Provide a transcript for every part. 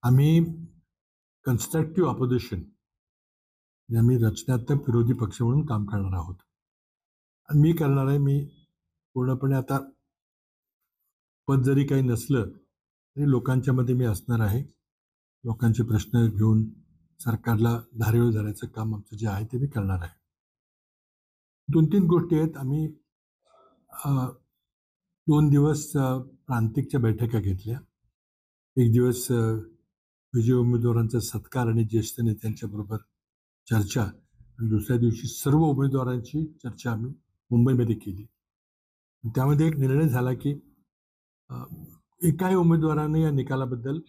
आम्ही constructive opposition म्हणजे आम्ही रचनात्मक विरोधी पक्ष म्हणून काम करणार आहोत. आणि मी करणार आहे, मी पूर्णपणे आता पद जरी काही नसलं तरी लोकांच्या मध्ये मी असणार आहे. लोकांचे प्रश्न घेऊन सरकारला धारेवर धरायचं काम आमचं जे आहे ते मी करणार आहे. 2-3 गोष्टी आहेत. आम्ही 2 दिवस प्रांतिकच्या बैठका घेतल्या. एक दिवस विजयी उमेदवारांचा सत्कार आणि ज्येष्ठ नेत्यांच्या बरोबर चर्चा, आणि दुसऱ्या दिवशी सर्व उमेदवारांची चर्चा आम्ही मुंबईमध्ये केली. त्यामध्ये एक निर्णय झाला की एकाही उमेदवाराने या निकालाबद्दल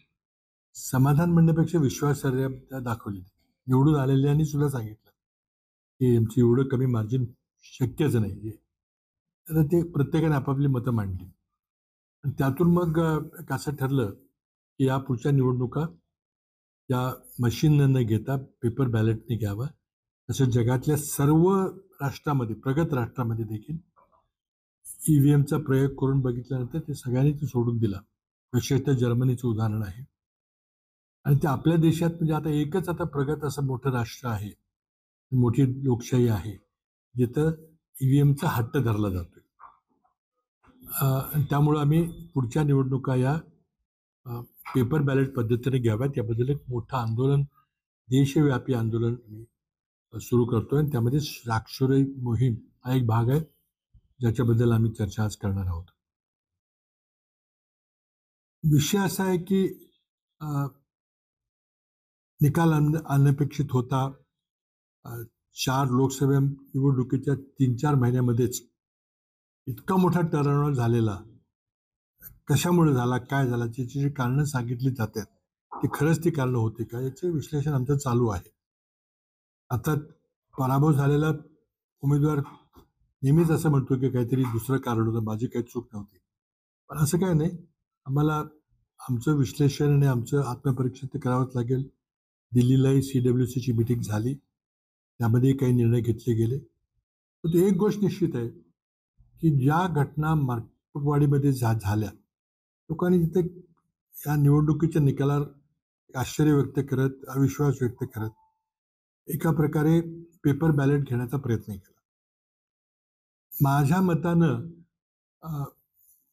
समाधान म्हणण्यापेक्षा विश्वासार्हता दाखवली. निवडून आलेल्यांनी सुद्धा सांगितलं की आमचं एवढं कमी मार्जिन शक्यच नाही. आता ते प्रत्येकाने आपापली मतं मांडली आणि त्यातून मग असं ठरलं की या पुढच्या निवडणुका या मशीन न घेता पेपर बॅलेटने घ्यावा. तसंच जगातल्या सर्व राष्ट्रामध्ये, प्रगत राष्ट्रामध्ये देखील ईव्हीएमचा प्रयोग करून बघितल्यानंतर ते सगळ्यांनी ते सोडून दिला. विशेषतः जर्मनीचं उदाहरण आहे. आणि ते आपल्या देशात म्हणजे आता एकच आता प्रगत असं मोठं राष्ट्र आहे, मोठी लोकशाही आहे, जिथं ईव्हीएमचा हट्ट धरला जातोय. त्यामुळं आम्ही पुढच्या निवडणुका या पेपर बॅलेट पद्धतीने घ्याव्यात याबद्दल एक मोठं आंदोलन, देशव्यापी आंदोलन आम्ही सुरू करतोय. आणि त्यामध्ये साक्षरी मोहीम हा एक भाग आहे, ज्याच्याबद्दल आम्ही चर्चा आज करणार आहोत. विषय असा आहे की निकाल अनपेक्षित होता. 4 लोकसभा निवडणुकीच्या 3-4 महिन्यामध्येच इतका मोठा टर्नओव्हर झालेला. कशामुळे झाला, काय झाला, त्याची जी कारणं सांगितली जातात ती खरंच ती कारणं होती का, याचे विश्लेषण आमचं चालू आहे. आता पराभव झालेला उमेदवार नेहमीच असं म्हणतो की काहीतरी दुसरं कारण होतं, माझी काही चूक नव्हती. पण असं काय नाही. आम्हाला आमचं विश्लेषण आणि आमचं आत्मपरीक्षण ते करावंच लागेल. दिल्लीलाही CWCची मिटिंग झाली, त्यामध्ये काही निर्णय घेतले गेले. तर एक गोष्ट निश्चित आहे की ज्या घटना मार्कवाडीमध्ये झाल्या, लोकांनी तिथे या निवडणुकीच्या निकालावर आश्चर्य व्यक्त करत, अविश्वास व्यक्त करत एका प्रकारे पेपर बॅलेट घेण्याचा प्रयत्न केला. माझ्या मतानं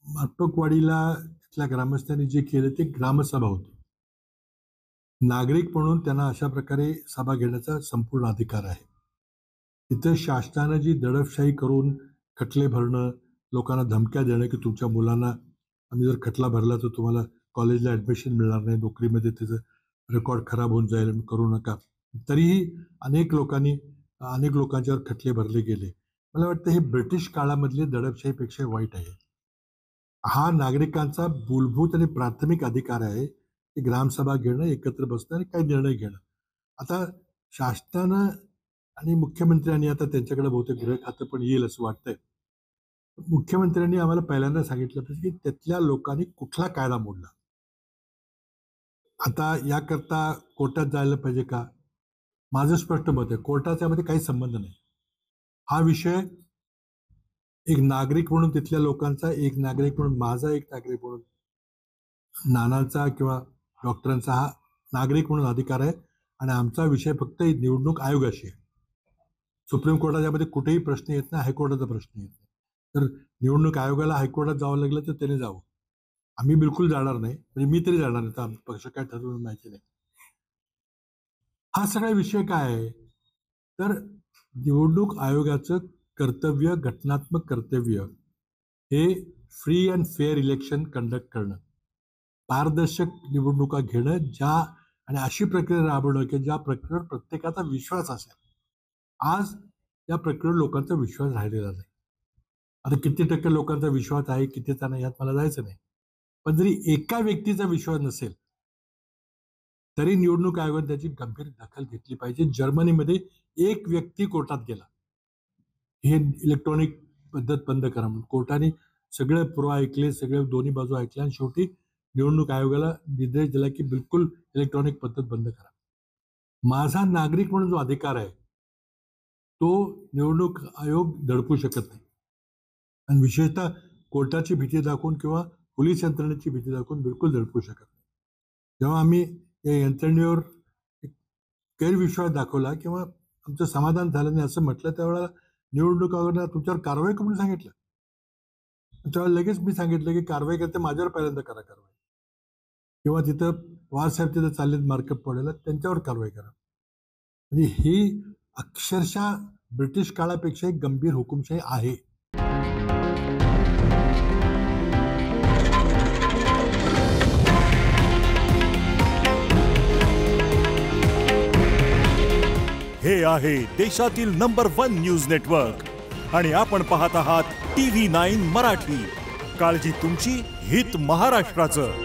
मार्कवाडीला तिथल्या ग्रामस्थांनी जे केलं ते ग्रामसभा होती. नागरिक म्हणून त्यांना अशा प्रकारे सभा घेण्याचा संपूर्ण अधिकार आहे. तिथं शासनानं जी दडपशाही करून खटले भरणं, लोकांना धमक्या देणं की तुमच्या मुलांना आम्ही जर खटला भरला तर तुम्हाला कॉलेजला ॲडमिशन मिळणार नाही, नोकरीमध्ये त्याचं रेकॉर्ड खराब होऊन जाईल, करू नका. तरीही अनेक लोकांच्यावर खटले भरले गेले. मला वाटतं हे ब्रिटिश काळामधले दडपशाहीपेक्षा वाईट आहे. हा नागरिकांचा मूलभूत आणि प्राथमिक अधिकार आहे की ग्रामसभा घेणं, एकत्र बसणं आणि काही निर्णय घेणं. आता शासनानं आणि मुख्यमंत्र्यांनी, आता त्यांच्याकडे बहुतेक गृह खातं पण येईल असं वाटतंय, मुख्यमंत्र्यांनी आम्हाला पहिल्यांदा सांगितलं पाहिजे की त्यातल्या लोकांनी कुठला कायदा मोडला. आता याकरता कोर्टात जायला पाहिजे का? माझं स्पष्ट मत आहे, कोर्टाच्या मध्ये काही संबंध नाही. हा विषय एक नागरिक म्हणून तिथल्या लोकांचा, एक नागरिक म्हणून माझा, एक नागरिक म्हणून नानांचा किंवा डॉक्टरांचा हा नागरिक म्हणून अधिकार आहे. आणि आमचा विषय फक्त निवडणूक आयोगाशी आहे. सुप्रीम कोर्टाच्यामध्ये कुठेही प्रश्न येत नाही, हायकोर्टाचा प्रश्न येत नाही. तर निवडणूक आयोगाला हायकोर्टात जावं लागलं तर त्याने जावं. आम्ही बिलकुल जाणार नाही, म्हणजे मी तरी जाणार नाही, तर पक्ष काय ठरवून माहिती नाही. हा सगळा विषय काय आहे तर निवडणूक आयोगाचं कर्तव्य, घटनात्मक कर्तव्य हे free and fair election conduct करणं, पारदर्शक निवडणुका घेणं, ज्या आणि अशी प्रक्रिया राबवणं की ज्या प्रक्रियेवर प्रत्येकाचा विश्वास असेल. आज या प्रक्रियेवर लोकांचा विश्वास राहिलेला नाही. आता किती टक्के लोकांचा विश्वास आहे, कितीचा नाही, यात मला जायचं नाही. पण जरी एका व्यक्तीचा विश्वास नसेल तरी निवडणूक आयोगाने त्याची गंभीर दखल घेतली पाहिजे. जर्मनीमध्ये एक व्यक्ती कोर्टात गेला, हे इलेक्ट्रॉनिक पद्धत बंद करा म्हणून. कोर्टाने सगळे पुरावे ऐकले, सगळे दोन्ही बाजू ऐकल्या आणि शेवटी निवडणूक आयोगाला निर्देश दिला की बिलकुल इलेक्ट्रॉनिक पद्धत बंद करा. माझा नागरिक म्हणून जो अधिकार आहे तो निवडणूक आयोग दडपू शकत नाही. आणि विशेषतः कोर्टाची भीती दाखवून किंवा पोलीस यंत्रणेची भीती दाखवून बिलकुल दडपू शकत नाही. जेव्हा आम्ही या यंत्रणेवर एक गैरविश्वास दाखवला किंवा आमचं समाधान झालं नाही असं म्हटलं, त्यावेळेला निवडणूक आयोगानं तुमच्यावर कारवाई करून सांगितलं. त्यावेळेला लगेच मी सांगितलं की कारवाई करते माझ्यावर पहिल्यांदा करा कारवाई, किंवा तिथं पवारसाहेब तिथं चाललेत मार्कअप पडायला त्यांच्यावर कारवाई करा. म्हणजे ही अक्षरशः ब्रिटिश काळापेक्षा एक गंभीर हुकुमशाही आहे. हे आहे देशातील नंबर 1 न्यूज नेटवर्क आणि आपण पाहत आहात TV9 मराठी. काळजी तुमची, हित महाराष्ट्राचं.